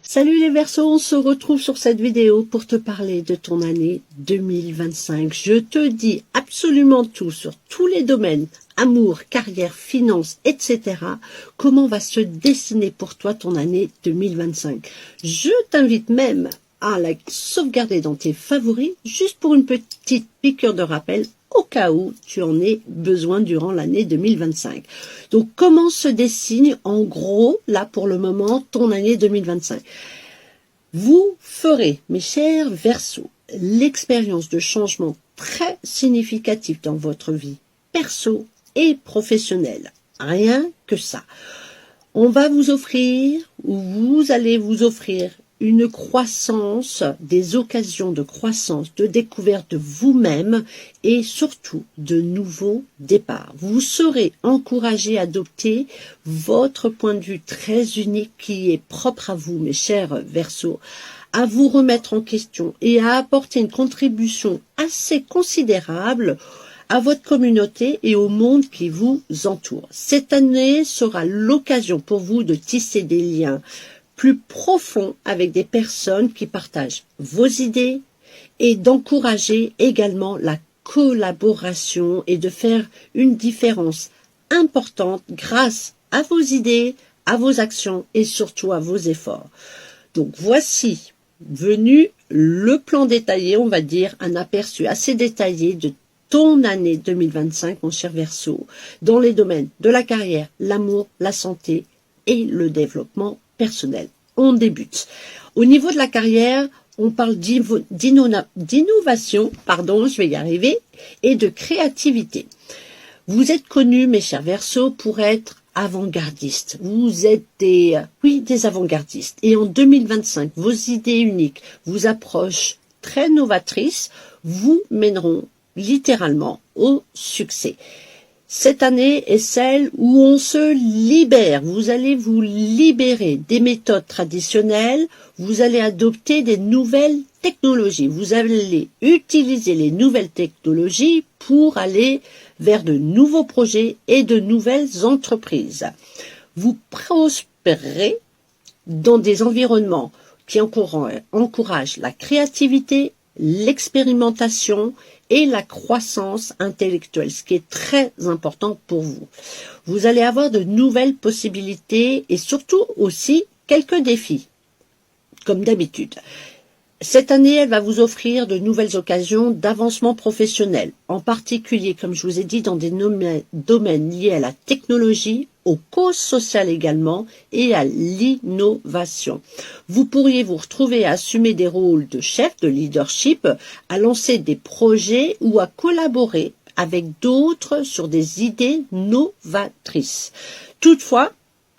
Salut les Verseaux, on se retrouve sur cette vidéo pour te parler de ton année 2025. Je te dis absolument tout sur tous les domaines, amour, carrière, finances, etc. Comment va se dessiner pour toi ton année 2025. Je t'invite même à la sauvegarder dans tes favoris, juste pour une petite piqûre de rappel, au cas où tu en aies besoin durant l'année 2025. Donc, comment se dessine en gros, là pour le moment, ton année 2025? Vous ferez, mes chers Verseaux, l'expérience de changements très significatifs dans votre vie perso et professionnelle. Rien que ça. On va vous offrir, ou vous allez vous offrir, une croissance, des occasions de croissance, de découverte de vous-même et surtout de nouveaux départs. Vous serez encouragé à adopter votre point de vue très unique qui est propre à vous, mes chers Verseaux, à vous remettre en question et à apporter une contribution assez considérable à votre communauté et au monde qui vous entoure. Cette année sera l'occasion pour vous de tisser des liens plus profonds avec des personnes qui partagent vos idées et d'encourager également la collaboration et de faire une différence importante grâce à vos idées, à vos actions et surtout à vos efforts. Donc voici venu le plan détaillé, on va dire, un aperçu assez détaillé de ton année 2025, mon cher Verseau, dans les domaines de la carrière, l'amour, la santé et le développement personnel. On débute. Au niveau de la carrière, on parle d'innovation, je vais y arriver, et de créativité. Vous êtes connus, mes chers Verseaux, pour être avant-gardistes. Vous êtes des avant-gardistes. Et en 2025, vos idées uniques, vos approches très novatrices vous mèneront littéralement au succès. Cette année est celle où on se libère. Vous allez vous libérer des méthodes traditionnelles. Vous allez adopter des nouvelles technologies. Vous allez utiliser les nouvelles technologies pour aller vers de nouveaux projets et de nouvelles entreprises. Vous prospérerez dans des environnements qui encouragent la créativité, l'expérimentation et la croissance intellectuelle, ce qui est très important pour vous. Vous allez avoir de nouvelles possibilités et surtout aussi quelques défis, comme d'habitude. Cette année, elle va vous offrir de nouvelles occasions d'avancement professionnel, en particulier, comme je vous ai dit, dans des domaines liés à la technologie, aux causes sociales également et à l'innovation. Vous pourriez vous retrouver à assumer des rôles de chef, de leadership, à lancer des projets ou à collaborer avec d'autres sur des idées novatrices. Toutefois,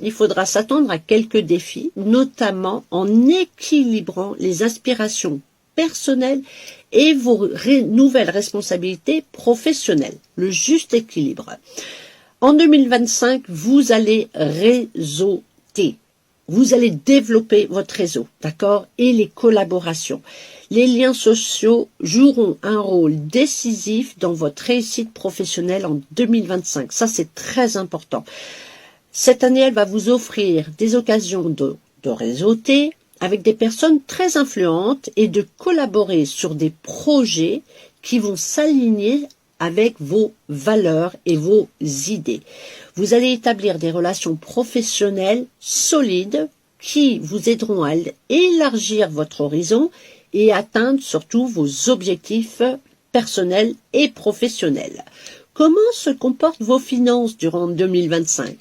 il faudra s'attendre à quelques défis, notamment en équilibrant les aspirations personnelles et vos nouvelles responsabilités professionnelles. Le juste équilibre. En 2025, vous allez réseauter. Vous allez développer votre réseau, d'accord, et les collaborations. Les liens sociaux joueront un rôle décisif dans votre réussite professionnelle en 2025. Ça, c'est très important. Cette année, elle va vous offrir des occasions de réseauter avec des personnes très influentes et de collaborer sur des projets qui vont s'aligner avec vos valeurs et vos idées. Vous allez établir des relations professionnelles solides qui vous aideront à élargir votre horizon et atteindre surtout vos objectifs personnels et professionnels. Comment se comportent vos finances durant 2025 ?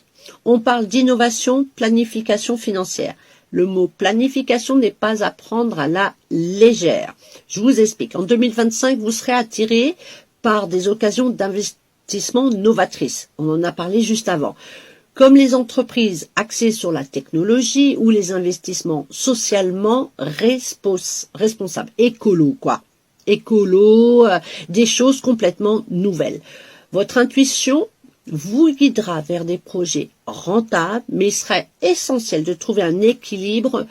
On parle d'innovation, planification financière. Le mot planification n'est pas à prendre à la légère. Je vous explique. En 2025, vous serez attiré par des occasions d'investissement novatrices. On en a parlé juste avant. Comme les entreprises axées sur la technologie ou les investissements socialement responsables. Écolo, quoi. Écolo, des choses complètement nouvelles. Votre intuition vous guidera vers des projets rentables, mais il serait essentiel de trouver un équilibre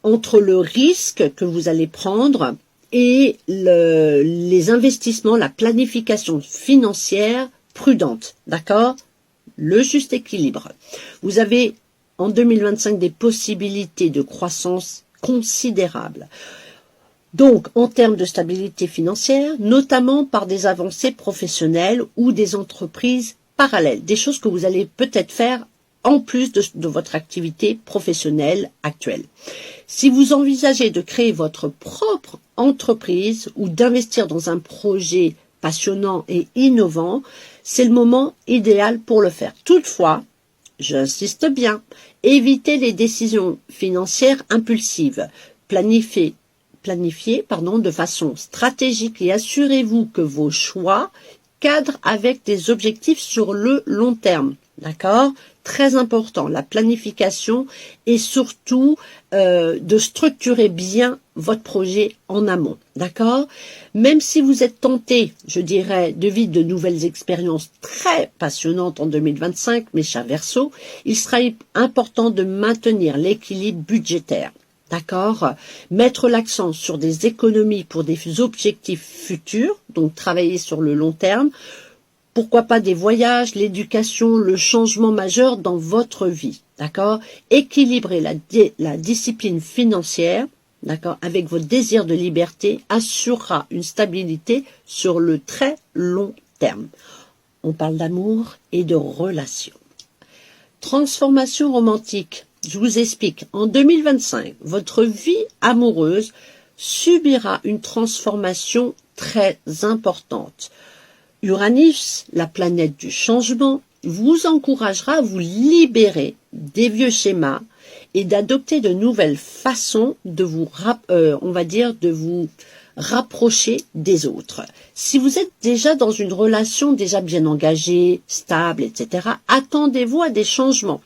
entre le risque que vous allez prendre et les investissements, la planification financière prudente, d'accord ? Le juste équilibre. Vous avez en 2025 des possibilités de croissance considérables. Donc, en termes de stabilité financière, notamment par des avancées professionnelles ou des entreprises parallèles, des choses que vous allez peut-être faire en plus de votre activité professionnelle actuelle. Si vous envisagez de créer votre propre entreprise ou d'investir dans un projet passionnant et innovant, c'est le moment idéal pour le faire. Toutefois, j'insiste bien, évitez les décisions financières impulsives. Planifiez de façon stratégique et assurez-vous que vos choix cadrent avec des objectifs sur le long terme. D'accord ? Très important, la planification et surtout de structurer bien votre projet en amont. D'accord ? Même si vous êtes tenté, je dirais, de vivre de nouvelles expériences très passionnantes en 2025, mes chers Verseaux, il sera important de maintenir l'équilibre budgétaire. D'accord ? Mettre l'accent sur des économies pour des objectifs futurs, donc travailler sur le long terme. Pourquoi pas des voyages, l'éducation, le changement majeur dans votre vie, d'accord ? Équilibrer la discipline financière, d'accord, avec votre désir de liberté assurera une stabilité sur le très long terme. On parle d'amour et de relations. Transformation romantique. Je vous explique. En 2025, votre vie amoureuse subira une transformation très importante. Uranus, la planète du changement, vous encouragera à vous libérer des vieux schémas et d'adopter de nouvelles façons de vous, de vous rapprocher des autres. Si vous êtes déjà dans une relation déjà bien engagée, stable, etc., attendez-vous à des changements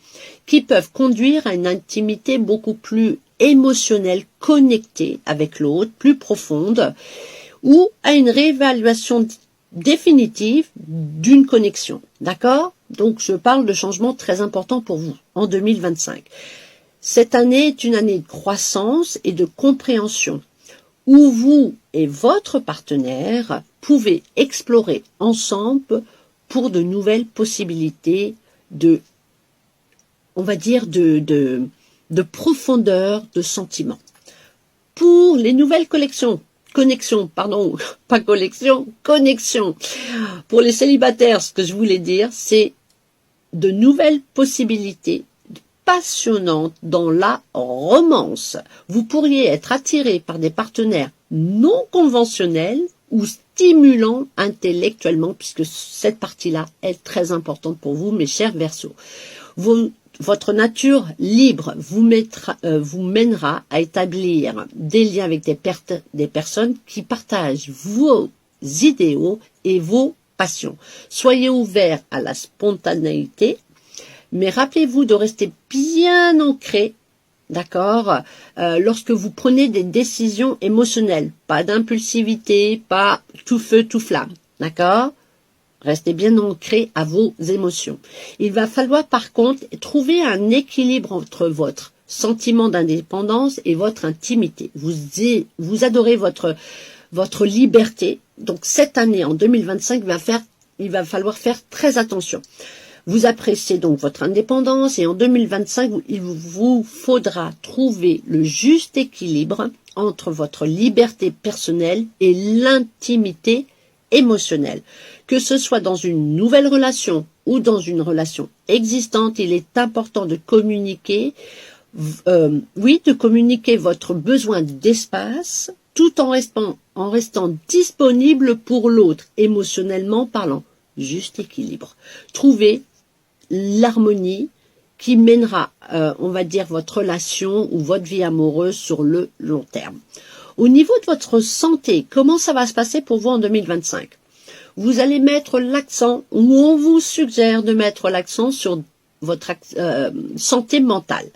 qui peuvent conduire à une intimité beaucoup plus émotionnelle, connectée avec l'autre, plus profonde, ou à une réévaluation définitive d'une connexion. D'accord ? Donc, je parle de changements très importants pour vous en 2025. Cette année est une année de croissance et de compréhension où vous et votre partenaire pouvez explorer ensemble pour de nouvelles possibilités de profondeur de sentiments. Pour les nouvelles connexions. Pour les célibataires, ce que je voulais dire, c'est de nouvelles possibilités passionnantes dans la romance. Vous pourriez être attiré par des partenaires non conventionnels ou stimulants intellectuellement, puisque cette partie-là est très importante pour vous, mes chers Verseaux. Votre nature libre vous mènera à établir des liens avec des personnes qui partagent vos idéaux et vos passions. Soyez ouverts à la spontanéité, mais rappelez-vous de rester bien ancré, d'accord, lorsque vous prenez des décisions émotionnelles. Pas d'impulsivité, pas tout feu, tout flamme, d'accord ? Restez bien ancré à vos émotions. Il va falloir par contre trouver un équilibre entre votre sentiment d'indépendance et votre intimité. Vous adorez votre liberté. Donc cette année, en 2025, il va falloir faire très attention. Vous appréciez donc votre indépendance et en 2025, il vous faudra trouver le juste équilibre entre votre liberté personnelle et l'intimité émotionnelle. Que ce soit dans une nouvelle relation ou dans une relation existante, il est important de communiquer, votre besoin d'espace tout en restant disponible pour l'autre, émotionnellement parlant. Juste équilibre. Trouvez l'harmonie qui mènera, votre relation ou votre vie amoureuse sur le long terme. Au niveau de votre santé, comment ça va se passer pour vous en 2025 ? Vous allez mettre l'accent, ou on vous suggère de mettre l'accent sur votre santé mentale.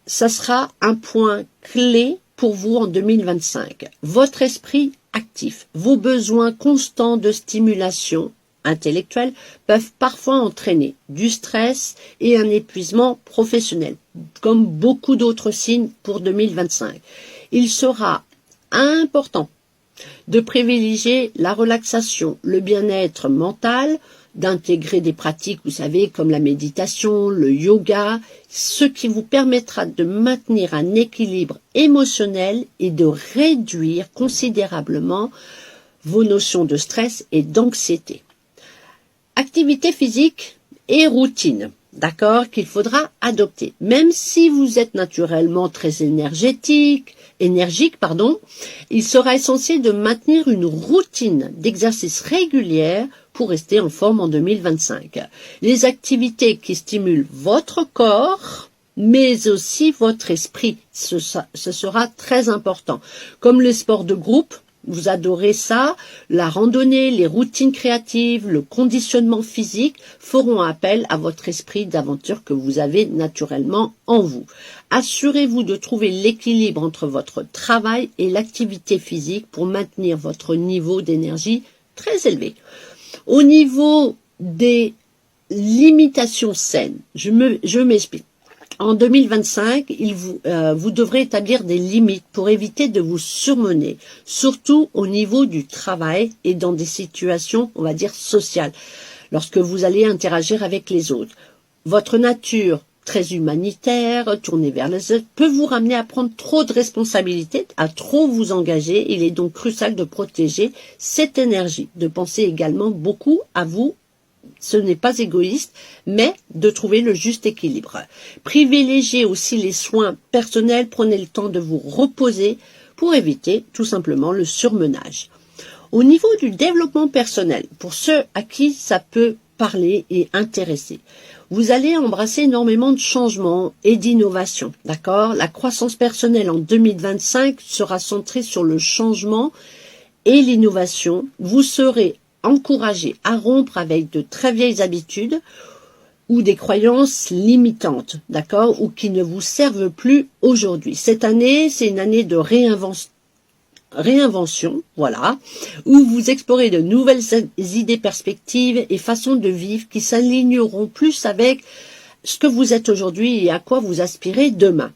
Ça sera un point clé pour vous en 2025. Votre esprit actif, vos besoins constants de stimulation intellectuelle peuvent parfois entraîner du stress et un épuisement professionnel, comme beaucoup d'autres signes pour 2025. Il sera important de privilégier la relaxation, le bien-être mental, d'intégrer des pratiques, vous savez, comme la méditation, le yoga, ce qui vous permettra de maintenir un équilibre émotionnel et de réduire considérablement vos notions de stress et d'anxiété. Activité physique et routine, d'accord, qu'il faudra adopter. Même si vous êtes naturellement très énergique, il sera essentiel de maintenir une routine d'exercice régulière pour rester en forme en 2025. Les activités qui stimulent votre corps, mais aussi votre esprit, ce sera très important. Comme les sports de groupe, vous adorez ça, la randonnée, les routines créatives, le conditionnement physique feront appel à votre esprit d'aventure que vous avez naturellement en vous. Assurez-vous de trouver l'équilibre entre votre travail et l'activité physique pour maintenir votre niveau d'énergie très élevé. Au niveau des limitations saines, je m'explique. En 2025, vous devrez établir des limites pour éviter de vous surmener, surtout au niveau du travail et dans des situations, on va dire, sociales, lorsque vous allez interagir avec les autres. Votre nature très humanitaire, tournée vers les autres, peut vous ramener à prendre trop de responsabilités, à trop vous engager. Il est donc crucial de protéger cette énergie, de penser également beaucoup à vous. Ce n'est pas égoïste, mais de trouver le juste équilibre. Privilégiez aussi les soins personnels, prenez le temps de vous reposer pour éviter tout simplement le surmenage. Au niveau du développement personnel, pour ceux à qui ça peut parler et intéresser, vous allez embrasser énormément de changements et d'innovations, d'accord ? La croissance personnelle en 2025 sera centrée sur le changement et l'innovation. Vous serez encouragé à rompre avec de très vieilles habitudes ou des croyances limitantes, d'accord, ou qui ne vous servent plus aujourd'hui. Cette année, c'est une année de réinvention, voilà, où vous explorez de nouvelles idées, perspectives et façons de vivre qui s'aligneront plus avec ce que vous êtes aujourd'hui et à quoi vous aspirez demain.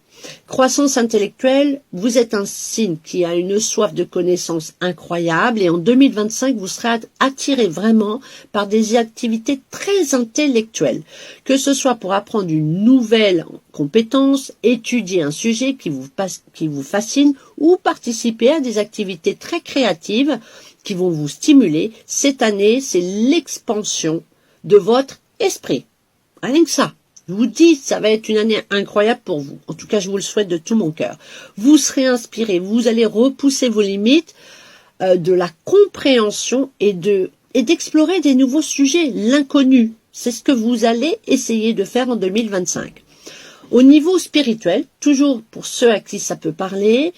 Croissance intellectuelle, vous êtes un signe qui a une soif de connaissances incroyable et en 2025, vous serez attiré vraiment par des activités très intellectuelles, que ce soit pour apprendre une nouvelle compétence, étudier un sujet qui vous fascine ou participer à des activités très créatives qui vont vous stimuler. Cette année, c'est l'expansion de votre esprit. Rien que ça. Je vous dis, ça va être une année incroyable pour vous. En tout cas, je vous le souhaite de tout mon cœur. Vous serez inspiré, vous allez repousser vos limites de la compréhension et d'explorer des nouveaux sujets, l'inconnu. C'est ce que vous allez essayer de faire en 2025. Au niveau spirituel, toujours pour ceux à qui ça peut parler,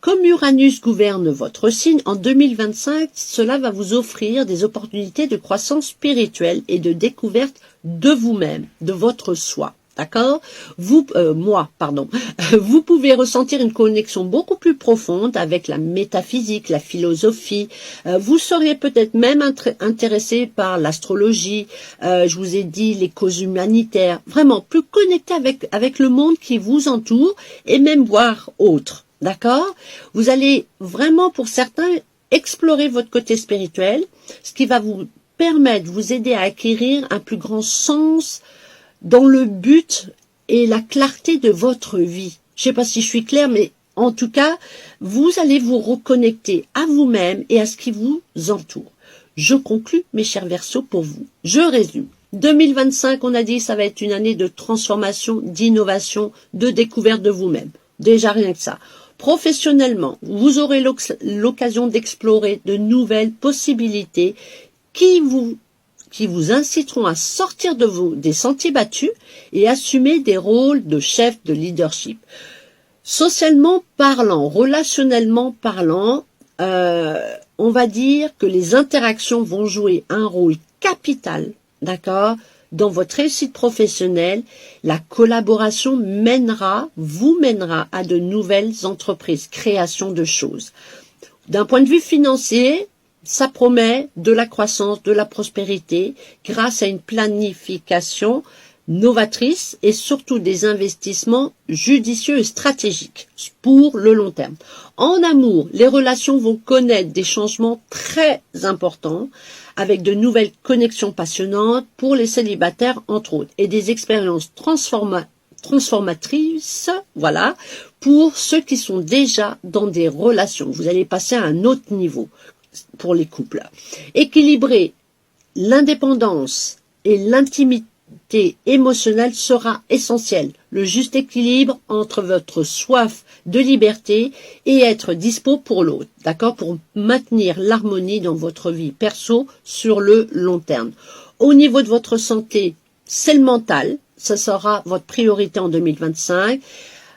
comme Uranus gouverne votre signe, en 2025, cela va vous offrir des opportunités de croissance spirituelle et de découverte de vous-même, de votre soi. D'accord ? Vous pouvez ressentir une connexion beaucoup plus profonde avec la métaphysique, la philosophie. Vous seriez peut-être même intéressé par l'astrologie. Je vous ai dit les causes humanitaires. Vraiment, plus connecté avec le monde qui vous entoure et même voir autre. D'accord ? Vous allez vraiment, pour certains, explorer votre côté spirituel, ce qui va vous permettre, vous aider à acquérir un plus grand sens dans le but et la clarté de votre vie. Je ne sais pas si je suis claire, mais en tout cas, vous allez vous reconnecter à vous-même et à ce qui vous entoure. Je conclus, mes chers Verseaux, pour vous. Je résume. 2025, on a dit, ça va être une année de transformation, d'innovation, de découverte de vous-même. Déjà rien que ça. Professionnellement, vous aurez l'occasion d'explorer de nouvelles possibilités qui vous inciteront à sortir des sentiers battus et assumer des rôles de chef de leadership. Socialement parlant, relationnellement parlant, on va dire que les interactions vont jouer un rôle capital, d'accord, dans votre réussite professionnelle. La collaboration vous mènera à de nouvelles entreprises, création de choses. D'un point de vue financier, ça promet de la croissance, de la prospérité, grâce à une planification novatrices et surtout des investissements judicieux et stratégiques pour le long terme. En amour, les relations vont connaître des changements très importants avec de nouvelles connexions passionnantes pour les célibataires entre autres et des expériences transformatrices, voilà, pour ceux qui sont déjà dans des relations. Vous allez passer à un autre niveau pour les couples. Équilibrer l'indépendance et l'intimité émotionnelle sera essentiel. Le juste équilibre entre votre soif de liberté et être dispo pour l'autre, d'accord, pour maintenir l'harmonie dans votre vie perso sur le long terme. Au niveau de votre santé, c'est le mental, ça sera votre priorité en 2025.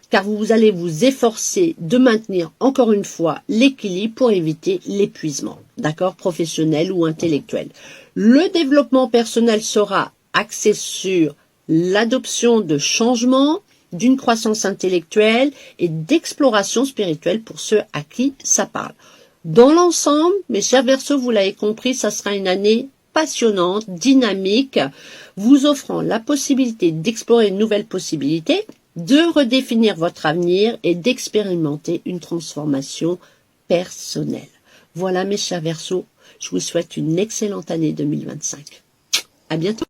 Car vous allez vous efforcer de maintenir encore une fois l'équilibre pour éviter l'épuisement, d'accord, professionnel ou intellectuel. Le développement personnel sera axé sur l'adoption de changements, d'une croissance intellectuelle et d'exploration spirituelle pour ceux à qui ça parle. Dans l'ensemble, mes chers Verseaux, vous l'avez compris, ça sera une année passionnante, dynamique, vous offrant la possibilité d'explorer une nouvelle possibilité, de redéfinir votre avenir et d'expérimenter une transformation personnelle. Voilà mes chers Verseaux, je vous souhaite une excellente année 2025. À bientôt.